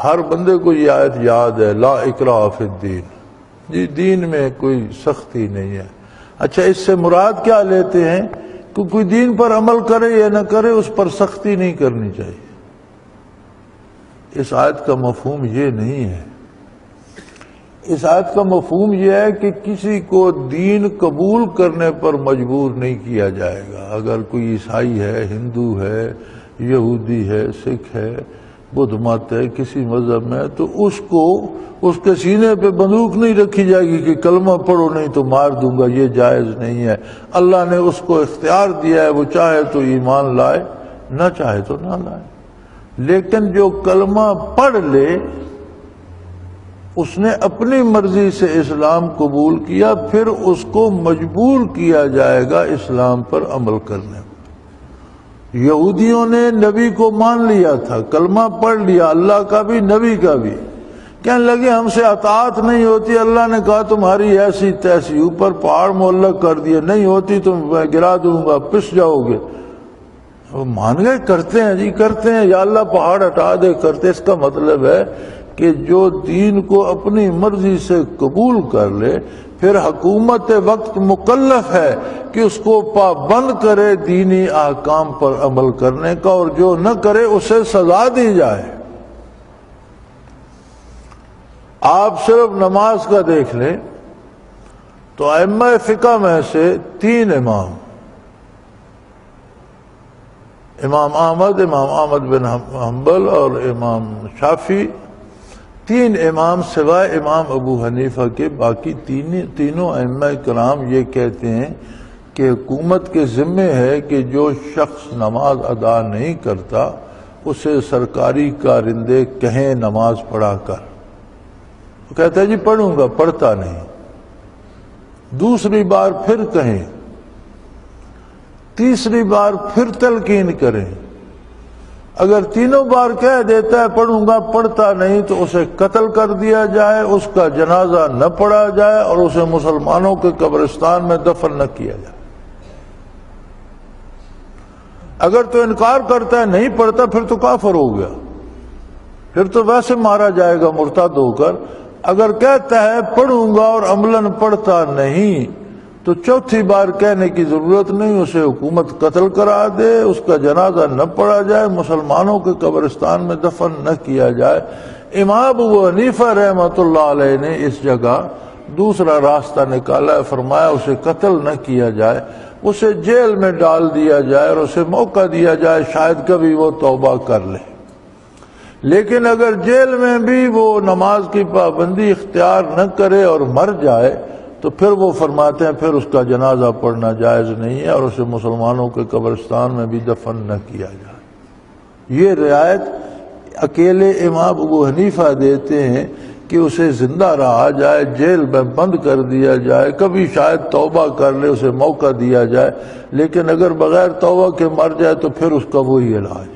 ہر بندے کو یہ آیت یاد ہے، لا اکراہ فی الدین، جی دین میں کوئی سختی نہیں ہے۔ اچھا اس سے مراد کیا لیتے ہیں کہ کوئی دین پر عمل کرے یا نہ کرے اس پر سختی نہیں کرنی چاہیے۔ اس آیت کا مفہوم یہ نہیں ہے۔ اس آیت کا مفہوم یہ ہے کہ کسی کو دین قبول کرنے پر مجبور نہیں کیا جائے گا۔ اگر کوئی عیسائی ہے، ہندو ہے، یہودی ہے، سکھ ہے، بدھ مت ہے، کسی مذہب میں، تو اس کے سینے پہ بندوق نہیں رکھی جائے گی کہ کلمہ پڑھو نہیں تو مار دوں گا، یہ جائز نہیں ہے۔ اللہ نے اس کو اختیار دیا ہے، وہ چاہے تو ایمان لائے، نہ چاہے تو نہ لائے۔ لیکن جو کلمہ پڑھ لے، اس نے اپنی مرضی سے اسلام قبول کیا، پھر اس کو مجبور کیا جائے گا اسلام پر عمل کرنے۔ یہودیوں نے نبی کو مان لیا تھا، کلمہ پڑھ لیا، اللہ کا بھی نبی کا بھی، کہنے لگے ہم سے اطاعت نہیں ہوتی، اللہ نے کہا تمہاری ایسی تیسی، اوپر پہاڑ معلق کر دیے، نہیں ہوتی تو میں گرا دوں گا، پس جاؤ گے۔ وہ مان گئے، کرتے ہیں جی کرتے ہیں، یا اللہ پہاڑ ہٹا دے، کرتے۔ اس کا مطلب ہے کہ جو دین کو اپنی مرضی سے قبول کر لے، پھر حکومت وقت مکلف ہے کہ اس کو پابند کرے دینی احکام پر عمل کرنے کا، اور جو نہ کرے اسے سزا دی جائے۔ آپ صرف نماز کا دیکھ لیں تو ائمہ فقہ میں سے 3 امام، امام احمد بن حنبل اور امام شافعی، 3 امام سوائے امام ابو حنیفہ کے، باقی تینوں ائمہ کرام یہ کہتے ہیں کہ حکومت کے ذمے ہے کہ جو شخص نماز ادا نہیں کرتا اسے سرکاری کارندے کہیں نماز پڑھا کر، وہ کہتا ہے جی پڑھوں گا، پڑھتا نہیں، دوسری بار پھر کہیں، تیسری بار پھر تلقین کریں، اگر تینوں بار کہہ دیتا ہے پڑھوں گا، پڑھتا نہیں، تو اسے قتل کر دیا جائے، اس کا جنازہ نہ پڑھا جائے اور اسے مسلمانوں کے قبرستان میں دفن نہ کیا جائے۔ اگر تو انکار کرتا ہے نہیں پڑھتا، پھر تو کافر ہو گیا، پھر تو ویسے مارا جائے گا مرتد ہو کر۔ اگر کہتا ہے پڑھوں گا اور عملاً پڑھتا نہیں، تو چوتھی بار کہنے کی ضرورت نہیں، اسے حکومت قتل کرا دے، اس کا جنازہ نہ پڑھا جائے، مسلمانوں کے قبرستان میں دفن نہ کیا جائے۔ امام ابو حنیفہ رحمۃ اللہ علیہ نے اس جگہ دوسرا راستہ نکالا ہے، فرمایا اسے قتل نہ کیا جائے، اسے جیل میں ڈال دیا جائے اور اسے موقع دیا جائے، شاید کبھی وہ توبہ کر لے۔ لیکن اگر جیل میں بھی وہ نماز کی پابندی اختیار نہ کرے اور مر جائے، تو پھر وہ فرماتے ہیں پھر اس کا جنازہ پڑھنا جائز نہیں ہے اور اسے مسلمانوں کے قبرستان میں بھی دفن نہ کیا جائے۔ یہ رعایت اکیلے امام ابو حنیفہ دیتے ہیں کہ اسے زندہ رہا جائے، جیل میں بند کر دیا جائے، کبھی شاید توبہ کر لے، اسے موقع دیا جائے، لیکن اگر بغیر توبہ کے مر جائے تو پھر اس کا وہی علاج ہے۔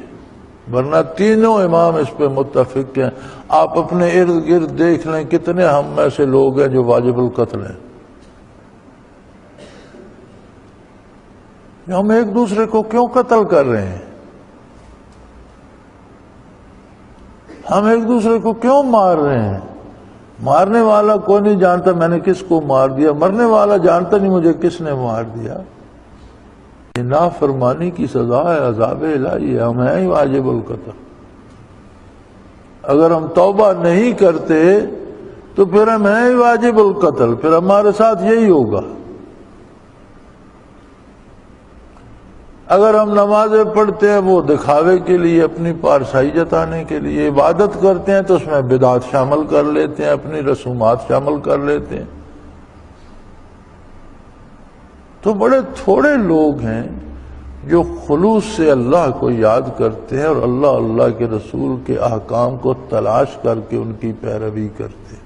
ورنہ تینوں امام اس پہ متفق ہیں۔ آپ اپنے ارد گرد دیکھ لیں کتنے ہم میں سے لوگ ہیں جو واجب القتل ہیں۔ ہم ایک دوسرے کو کیوں قتل کر رہے ہیں؟ ہم ایک دوسرے کو کیوں مار رہے ہیں؟ مارنے والا کوئی نہیں جانتا میں نے کس کو مار دیا، مرنے والا جانتا نہیں مجھے کس نے مار دیا۔ یہ نافرمانی کی سزا ہے، عذاب الہی ہے، ہم ہیں واجب القتل۔ اگر ہم توبہ نہیں کرتے تو پھر ہم ہیں واجب القتل، پھر ہمارے ساتھ یہی ہوگا۔ اگر ہم نمازیں پڑھتے ہیں وہ دکھاوے کے لیے، اپنی پارسائی جتانے کے لیے، عبادت کرتے ہیں تو اس میں بدعات شامل کر لیتے ہیں، اپنی رسومات شامل کر لیتے ہیں۔ تو بڑے تھوڑے لوگ ہیں جو خلوص سے اللہ کو یاد کرتے ہیں اور اللہ کے رسول کے احکام کو تلاش کر کے ان کی پیروی کرتے ہیں۔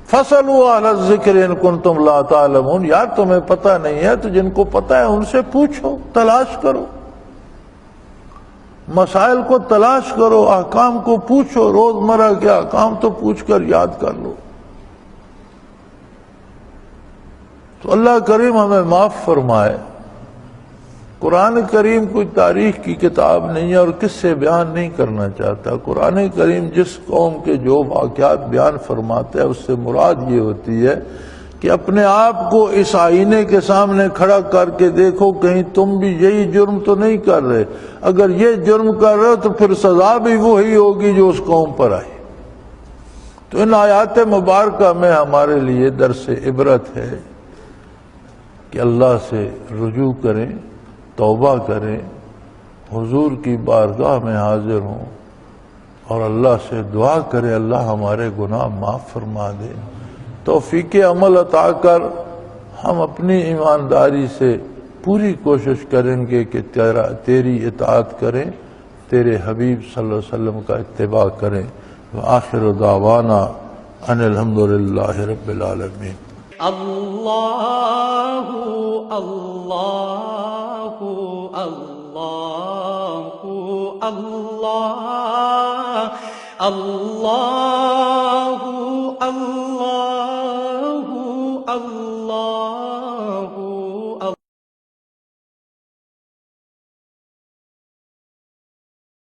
فَاسْأَلُوا أَهْلَ الذِّكْرِ إِن كُنتُمْ لَا تَعْلَمُونَ، یار تمہیں پتہ نہیں ہے تو جن کو پتہ ہے ان سے پوچھو، تلاش کرو، مسائل کو تلاش کرو، احکام کو پوچھو، روزمرہ کے احکام تو پوچھ کر یاد کر لو۔ تو اللہ کریم ہمیں معاف فرمائے قرآن کریم کوئی تاریخ کی کتاب نہیں ہے اور کس سے بیان نہیں کرنا چاہتا۔ قرآن کریم جس قوم کے جو واقعات بیان فرماتا ہے اس سے مراد یہ ہوتی ہے کہ اپنے آپ کو اس آئینے کے سامنے کھڑا کر کے دیکھو کہیں تم بھی یہی جرم تو نہیں کر رہے، اگر یہ جرم کر رہے ہو تو پھر سزا بھی وہی ہوگی جو اس قوم پر آئی۔ تو ان آیات مبارکہ میں ہمارے لیے درس عبرت ہے کہ اللہ سے رجوع کریں، توبہ کریں، حضور کی بارگاہ میں حاضر ہوں اور اللہ سے دعا کریں اللہ ہمارے گناہ معاف فرما دے، توفیق عمل عطا کر ہم اپنی ایمانداری سے پوری کوشش کریں گے کہ تیری اطاعت کریں، تیرے حبیب صلی اللہ علیہ وسلم کا اتباع کریں۔ وآخر دعوانا ان الحمدللہ رب العالمین۔ اللہ اللہ اللہ اللہ اللہ اللہ اللہ